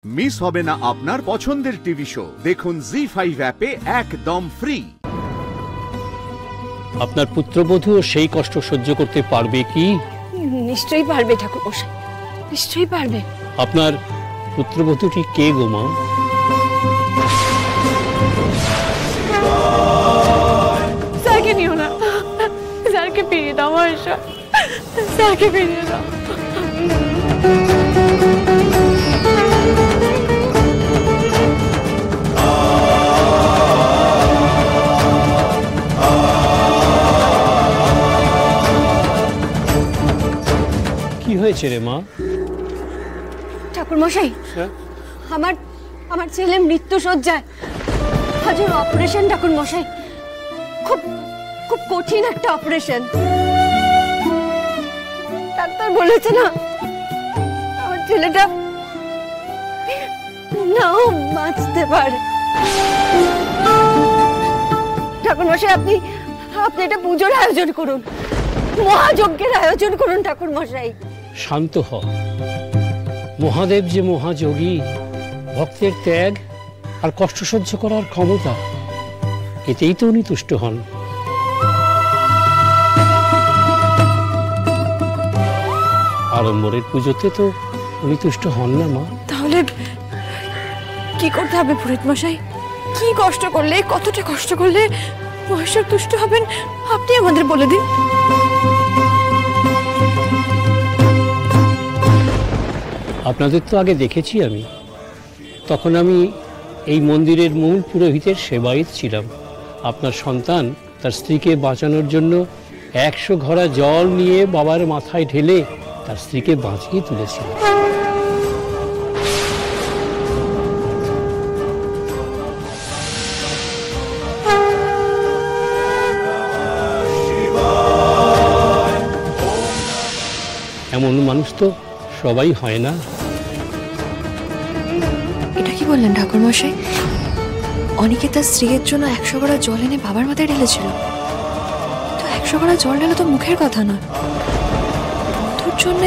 Miss হবে না আপনার পছন্দের টিভি শো। দেখুন জি5 অ্যাপে একদম ফ্রি। আপনার পুত্রবধূ সেই কষ্ট সহ্য করতে পারবে কি? নিশ্চয়ই পারবে ঠাকুরমশাই, নিশ্চয়ই পারবে। আপনার পুত্রবধূটি কে গো মা? স্যারকে নিও না, স্যারকে ফিরিয়ে দাও মহেশ্বর, স্যারকে ফিরিয়ে দাও। কি হয়েছে রে মা? ঠাকুরমশাই, আমার ছেলে মৃত্যু সজ্জায়। আজ ওর অপারেশন ঠাকুরমশাই, খুব খুব কঠিন একটা অপারেশন। ডাক্তার বলেছে না আমার ছেলেটা নাও বাঁচতে পারে। ঠাকুরমশাই, আপনি এটা পুজোর আয়োজন করুন, মহাযজ্ঞের আয়োজন করুন ঠাকুরমশাই। শান্ত হ। মহাদেব যে মহাযোগী, ভক্তের ত্যাগ আর কষ্ট সহ্য করার ক্ষমতা, এতেই তো উনি তুষ্ট হন। আড়ম্বরের পুজোতে তো উনি তুষ্ট হন না মা। তাহলে কি করতে হবে পুরোহিত মশাই? কি কষ্ট করলে, কতটা কষ্ট করলে মহেশ্বর তুষ্ট হবেন আপনি আমাদের বলে দিন। আপনাদের তো আগে দেখেছি আমি, তখন আমি এই মন্দিরের মূল পুরোহিতের সেবায়িত ছিলাম। আপনার সন্তান তার স্ত্রীকে বাঁচানোর জন্য 100 ঘড়া জল নিয়ে বাবার মাথায় ঢেলে তার স্ত্রীকে বাঁচিয়ে তুলেছিল। এমন মানুষ তো সবাই হয় না। এটা কি বললেন ঠাকুরমশাই? অনেকে তার স্ত্রীর জন্য 100 ঘড়া জল এনে বাবার মাথায় ঢেলেছিল। তো 100 ঘড়া জল ঢেলে তো মুখের কথা নয়, বন্ধুর জন্য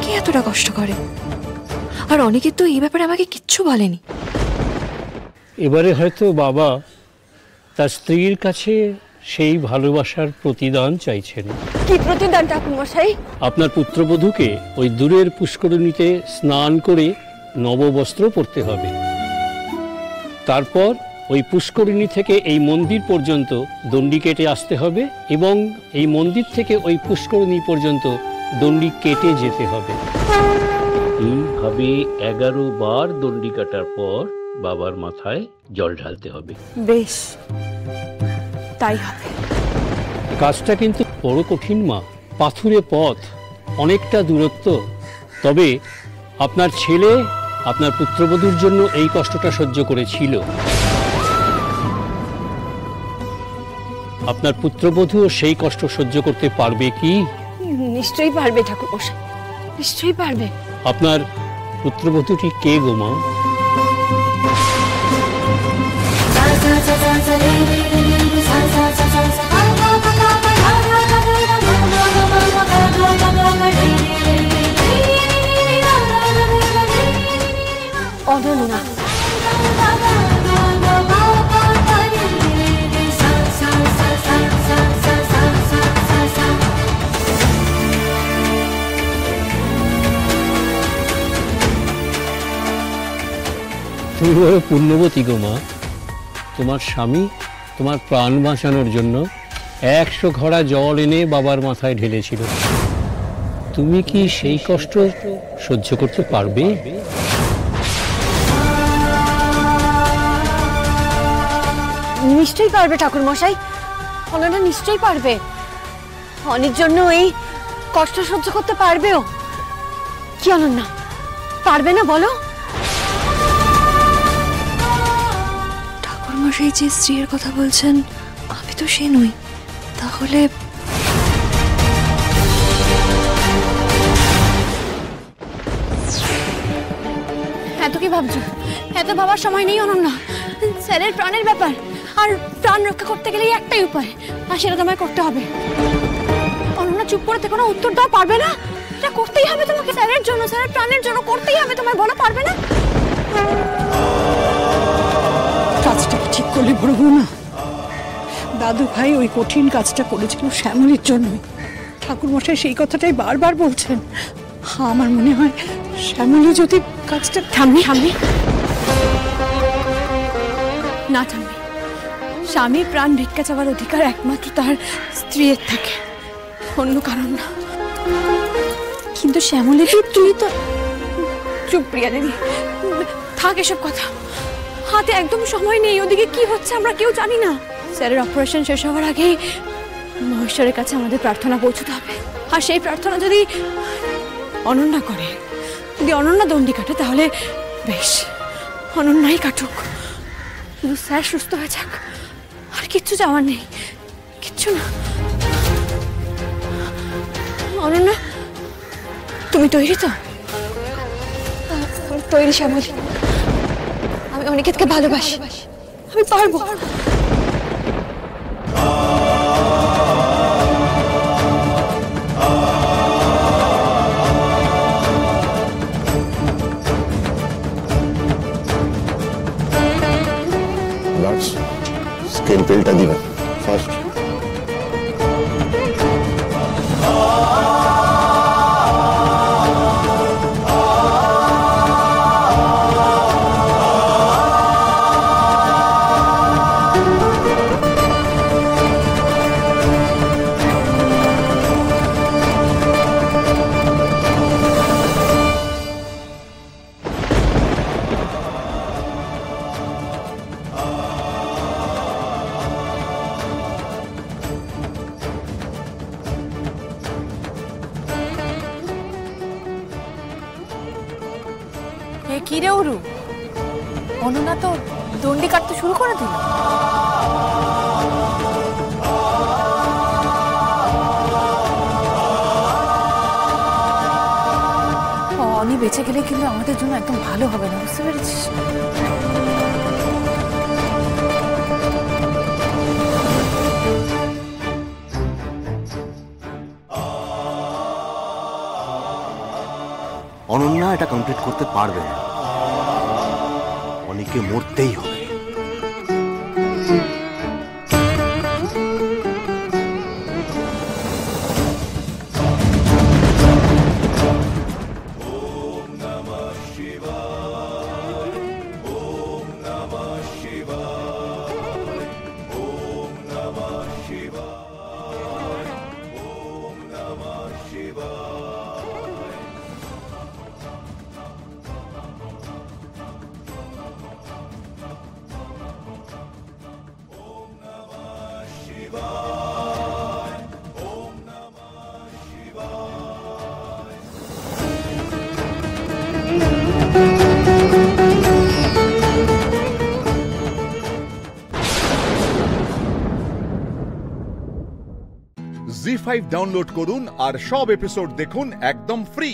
কে এতটা কষ্ট করে? আর অনেকে তো এই ব্যাপারে আমাকে কিচ্ছু বলেনি। এবারে হয়তো বাবা তার স্ত্রীর কাছে সেই ভালোবাসার প্রতিদান চাইছেন। কি প্রতিদান ঠাকুরমশাই? আপনার পুত্রবধূকে ওই দূরের পুষ্করিণীতে স্নান করে নববস্ত্র পরতে হবে। তারপর ওই পুষ্করিণী থেকে এই মন্দির পর্যন্ত দণ্ডি কেটে আসতে হবে এবং এই মন্দির থেকে ওই পুষ্করিণী পর্যন্ত দণ্ডি কেটে যেতে হবে। এইভাবে 11 বার দণ্ডি কাটার পর বাবার মাথায় জল ঢালতে হবে। বেশ, তাই হবে। কাজটা কিন্তু বড় কঠিন মা, পাথুরে পথ, অনেকটা দূরত্ব। তবে আপনার ছেলে আপনার পুত্রবধূর জন্য এই কষ্টটা সহ্য করেছিল। আপনার পুত্রবধূ সেই কষ্ট সহ্য করতে পারবে কি? নিশ্চয়ই পারবে ঠাকুরমশাই, নিশ্চয়ই পারবে। আপনার পুত্রবধূটি কে গো মা? অনন্যা। তুমি বড় পুণ্যবতী গো মা। তোমার স্বামী তোমার প্রাণ বাঁচানোর জন্য 100 ঘড়া জল এনে বাবার মাথায় ঢেলেছিল। তুমি কি সেই কষ্ট সহ্য করতে পারবে? নিশ্চয়ই পারবে ঠাকুরমশাই, অনন্যা নিশ্চয়ই পারবে। অনেক জন্য এই কষ্ট সহ্য করতে পারবেও। কি অনন্যা, পারবে না বলো? ঠাকুরমশাই যে স্ত্রীর কথা বলছেন আমি তো সে নই। তাহলে এত কি ভাবছো? এত ভাবার সময় নেই অনন্যা। স্যারের প্রাণের ব্যাপার, আর প্রাণ রক্ষা করতে গেলে একটাই উপায়, আর সেটা তোমায় করতে হবে। অনন্যা চুপ করে থেকো না, উত্তর দেওয়া পারবে না? এটা করতেই হবে তোমাকে, স্যারের জন্য, স্যারের প্রাণের জন্য করতেই হবে তোমায়, বলো পারবে না? বলে বলবো না, দাদু ভাই ওই কঠিন কাজটা করেছিল শ্যামলীর জন্যই। ঠাকুরমশাই সেই কথাটাই বারবার বলছেন। আমার মনে হয় শ্যামলী যদি কাজটা ঠাম্মি না ঠাম্মি, স্বামীর প্রাণ ভিক্ষা চাওয়ার অধিকার একমাত্র তার স্ত্রীর থাকে, অন্য কারণ না। কিন্তু শ্যামলী, তুই তো চুপ প্রিয়া দেবী, থাক এসব কথা। হাতে একদম সময় নেই, ওদিকে কি হচ্ছে আমরা কেউ জানি না। স্যারের অপারেশন শেষ হওয়ার আগেই মহেশ্বরের কাছে আমাদের প্রার্থনা পৌঁছতে হবে। আর সেই প্রার্থনা যদি অনন্যা করে, যদি অনন্যা দণ্ডি কাটে, তাহলে বেশ, অনন্যাই কাটুক। শুধু স্যার সুস্থ হয়ে যাক, আর কিচ্ছু যাওয়ার নেই, কিচ্ছু না। অনন্যা, তুমি তৈরি তো? তৈরি শ্যামলী, আমি অনিকেতকে ভালোবাসি, আমি পারবো। স্কিন পিলটা দিবেন ফার্স্ট। কি রে অরু, অনন্যা তো দণ্ডি কাটতে শুরু করে দিল। অনি বেঁচে গেলে কিন্তু আমাদের জন্য একদম ভালো হবে না, বুঝতে পেরেছিস? অনন্যা এটা কমপ্লিট করতে পারবে না, অনেকে মরতেই হবে। জি5 ডাউনলোড করুন আর সব এপিসোড দেখুন একদম ফ্রি।